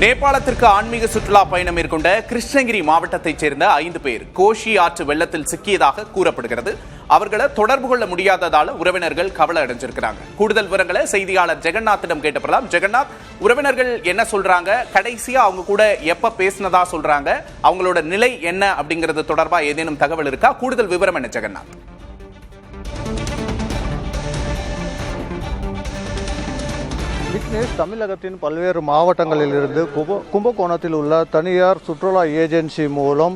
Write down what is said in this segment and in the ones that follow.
நேபாளத்திற்கு ஆன்மீக சுற்றுலா பயணம் மேற்கொண்ட கிருஷ்ணகிரி மாவட்டத்தைச் சேர்ந்த 5 பேர் கோஷி ஆற்று வெள்ளத்தில் சிக்கியதாக கூறப்படுகிறது. அவர்களை தொடர்பு கொள்ள முடியாததால உறவினர்கள் கவலை அடைஞ்சிருக்கிறாங்க. கூடுதல் விவரங்களை செய்தியாளர் ஜெகநாத்திடம் கேட்டப்படலாம். ஜெகநாத், உறவினர்கள் என்ன சொல்றாங்க? கடைசியா அவங்க கூட எப்ப பேசினதா சொல்றாங்க? அவங்களோட நிலை என்ன அப்படிங்கிறது தொடர்பா ஏதேனும் தகவல் இருக்கா? கூடுதல் விவரம் என்ன ஜெகநாத்? விக்னேஷ், தமிழகத்தின் பல்வேறு மாவட்டங்களிலிருந்து கும்பகோணத்தில் உள்ள தனியார் சுற்றுலா ஏஜென்சி மூலம்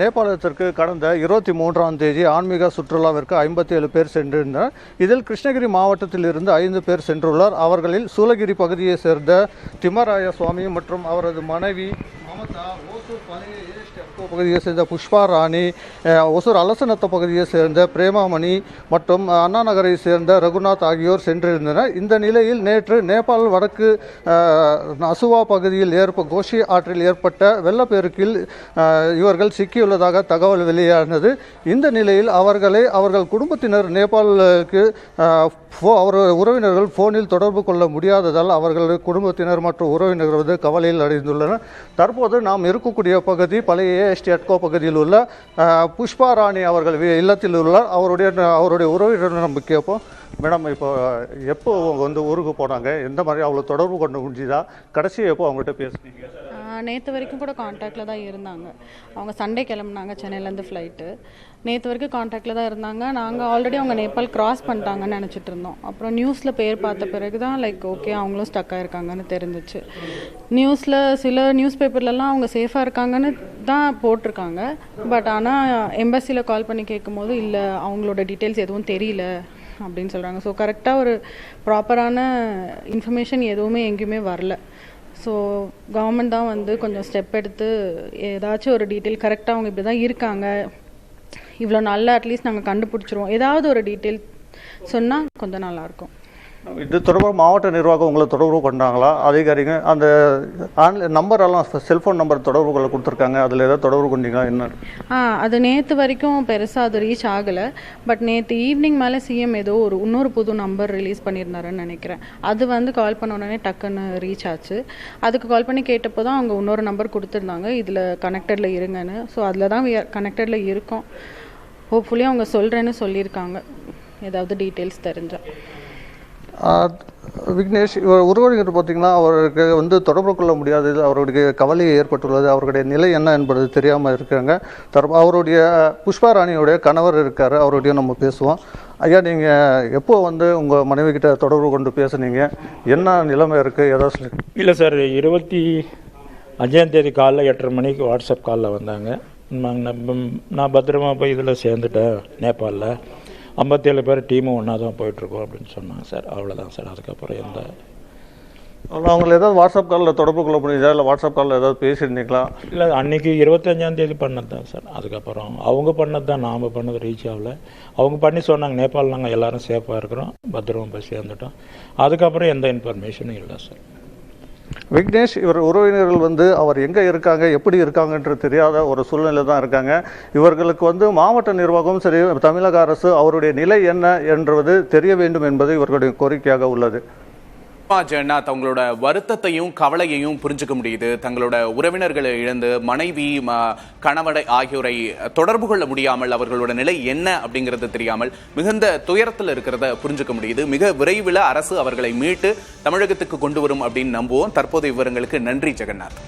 நேபாளத்திற்கு கடந்த 23ஆம் தேதி ஆன்மீக சுற்றுலாவிற்கு 57 பேர் சென்றிருந்தனர். இதில் கிருஷ்ணகிரி மாவட்டத்தில் இருந்து 5 பேர் சென்றுள்ளார். அவர்களில் சூளகிரி பகுதியை சேர்ந்த திம்மராய சுவாமி மற்றும் அவரது மனைவி மமதா, ஓசூர் பழைய பகுதியை சேர்ந்த புஷ்பா ராணி, ஒசூர் அலசநத்த பகுதியை சேர்ந்த பிரேமாமணி மற்றும் அண்ணா நகரை சேர்ந்த ரகுநாத் ஆகியோர் சென்றிருந்தனர். இந்த நிலையில் நேற்று நேபாள வடக்கு அசுவா பகுதியில் கோஷி ஆற்றில் ஏற்பட்ட வெள்ளப்பெருக்கில் இவர்கள் சிக்கியுள்ளதாக தகவல் வெளியானது. இந்த நிலையில் அவர்கள் குடும்பத்தினர் நேபாளுக்கு உறவினர்கள் போனில் தொடர்பு கொள்ள முடியாததால் அவர்கள் குடும்பத்தினர் மற்றும் உறவினர்கள் கவலையில் அடைந்துள்ளனர். தற்போது நாம் இருக்கக்கூடிய பகுதி பழைய எஸ்டேட்கோ பகுதியில் உள்ள புஷ்பா ராணி அவர்கள் இல்லத்தில் உள்ளார். அவருடைய உறவினர் நம்ம கேட்போம். மேடம், இப்போ எப்போ வந்து ஊருக்கு போனாங்க? எந்த மாதிரி அவங்கள தொடர்பு கொண்டு முடிஞ்சுதா? கடைசியாக எப்போ அவங்கள்ட்ட பேசுனீங்க? நேற்று வரைக்கும் கூட காண்டாக்டில் தான் இருந்தாங்க. அவங்க சண்டே கிளம்புனாங்க சென்னையிலேருந்து ஃப்ளைட்டு. நேற்று வரைக்கும் காண்டாக்டில் தான் இருந்தாங்க. நாங்கள் ஆல்ரெடி அவங்க நேபாள் கிராஸ் பண்ணிட்டாங்கன்னு நினச்சிட்டு இருந்தோம். அப்புறம் நியூஸில் பேர் பார்த்த பிறகு தான் ஓகே அவங்களும் ஸ்டக் ஆகிருக்காங்கன்னு தெரிஞ்சிச்சு. நியூஸில் சில நியூஸ் பேப்பர்லலாம் அவங்க சேஃபாக இருக்காங்கன்னு தான் போட்டிருக்காங்க. பட் ஆனால் எம்பசியில் கால் பண்ணி கேட்கும்போது இல்லை, அவங்களோட டீட்டெயில்ஸ் எதுவும் தெரியல அப்படின்னு சொல்கிறாங்க. ஸோ கரெக்டாக ஒரு ப்ராப்பரான இன்ஃபர்மேஷன் எதுவுமே எங்கேயுமே வரல. ஸோ கவர்மெண்ட் தான் வந்து கொஞ்சம் ஸ்டெப் எடுத்து ஏதாச்சும் ஒரு டீட்டெயில் கரெக்டாக அவங்க இப்படி தான் இருக்காங்க, இவ்வளோ நாளில் அட்லீஸ்ட் நாங்கள் கண்டுபிடிச்சிருவோம், ஏதாவது ஒரு டீட்டெயில் சொன்னால் கொஞ்சம் நல்லாயிருக்கும். இது தொடர்பாக மாவட்ட நிர்வாகம் உங்களை தொடர்பு கொண்டாங்களா? அதிகாரிங்க அந்த நம்பரெல்லாம் செல்ஃபோன் நம்பர் தொடர்பு கொள்ள கொடுத்துருக்காங்க, அதில் ஏதாவது தொடர்பு கொண்டீங்களா? என்ன அது நேற்று வரைக்கும் பெருசாக அது ரீச் ஆகலை. பட் நேற்று ஈவினிங் மேலே சிஎம் ஏதோ இன்னொரு புது நம்பர் ரிலீஸ் பண்ணியிருந்தாருன்னு நினைக்கிறேன். அது வந்து கால் பண்ண உடனே டக்குன்னு ரீச் ஆச்சு. அதுக்கு கால் பண்ணி கேட்டப்போ தான் அவங்க இன்னொரு நம்பர் கொடுத்துருந்தாங்க, இதில் கனெக்டடில் இருங்கன்னு. ஸோ அதில் தான் கனெக்டடில் இருக்கோம். ஹோப்ஃபுல்லி அவங்க சொல்கிறேன்னு சொல்லியிருக்காங்க, ஏதாவது டீட்டெயில்ஸ் தெரிஞ்சால். விக்னேஷ், உறவினர் பார்த்தீங்கன்னா அவருக்கு வந்து தொடர்பு கொள்ள முடியாதது அவருடைய கவலை ஏற்பட்டுள்ளது. அவருடைய நிலை என்ன என்பது தெரியாமல் இருக்காங்க. அவருடைய புஷ்பா ராணியோடைய கணவர் இருக்கார், அவருடைய நம்ம பேசுவோம். ஐயா, நீங்கள் எப்போ வந்து உங்கள் மனைவி கிட்ட தொடர்பு கொண்டு பேசுனீங்க? என்ன நிலைமை இருக்குது? ஏதாவது சொல்லி? இல்லை சார், 25ஆம் தேதி காலைல 8:30 மணிக்கு வாட்ஸ்அப் காலில் வந்தாங்க. நான் பத்திரமா போய் இதில் சேர்ந்துட்டேன், நேபாளில் 57 பேர் டீமும் ஒன்றா தான் போயிட்டுருக்கோம் அப்படின்னு சொன்னாங்க சார். அவ்வளோதான் சார். அதுக்கப்புறம் எந்த அவங்கள ஏதாவது வாட்ஸ்அப் காலில் தொடர்பு கொள்ள முடியுதா? இல்லை வாட்ஸ்அப் காலில் ஏதாவது பேசியிருந்தீங்களா? இல்லை, அன்றைக்கி 25ஆம் தேதி பண்ணது தான் சார். அதுக்கப்புறம் அவங்க பண்ணது தான், நாம் பண்ணது ரீச் ஆகலை. அவங்க பண்ணி சொன்னாங்க நேபாள் நாங்கள் எல்லோரும் சேஃபாக இருக்கிறோம், பத்திரமா போய் சேர்ந்துட்டோம். அதுக்கப்புறம் எந்த இன்ஃபர்மேஷனும் இல்லை சார். விக்னேஷ், இவர் உறவினர்கள் வந்து அவர் எங்கே இருக்காங்க, எப்படி இருக்காங்கன்ற தெரியாத ஒரு சூழ்நிலை தான் இருக்காங்க. இவர்களுக்கு வந்து மாவட்ட நிர்வாகம் சரி, தமிழக அரசு அவருடைய நிலை என்ன என்றது தெரிய வேண்டும் என்பது இவர்களுடைய கோரிக்கையாக உள்ளது. ஜெகநாத், அவங்களோட வருத்தத்தையும் கவலையையும் புரிஞ்சுக்க முடியுது. தங்களோட உறவினர்களை இழந்து மனைவி, கணவனை ஆகியோரை தொடர்பு கொள்ள முடியாமல் அவர்களோட நிலை என்ன அப்படிங்கிறது தெரியாமல் மிகுந்த துயரத்தில் இருக்கிறத புரிஞ்சுக்க முடியுது. மிக விரைவில் அரசு அவர்களை மீட்டு தமிழகத்துக்கு கொண்டு வரும் அப்படின்னு நம்புவோம். தற்போதைய விவரங்களுக்கு நன்றி ஜெகநாத்.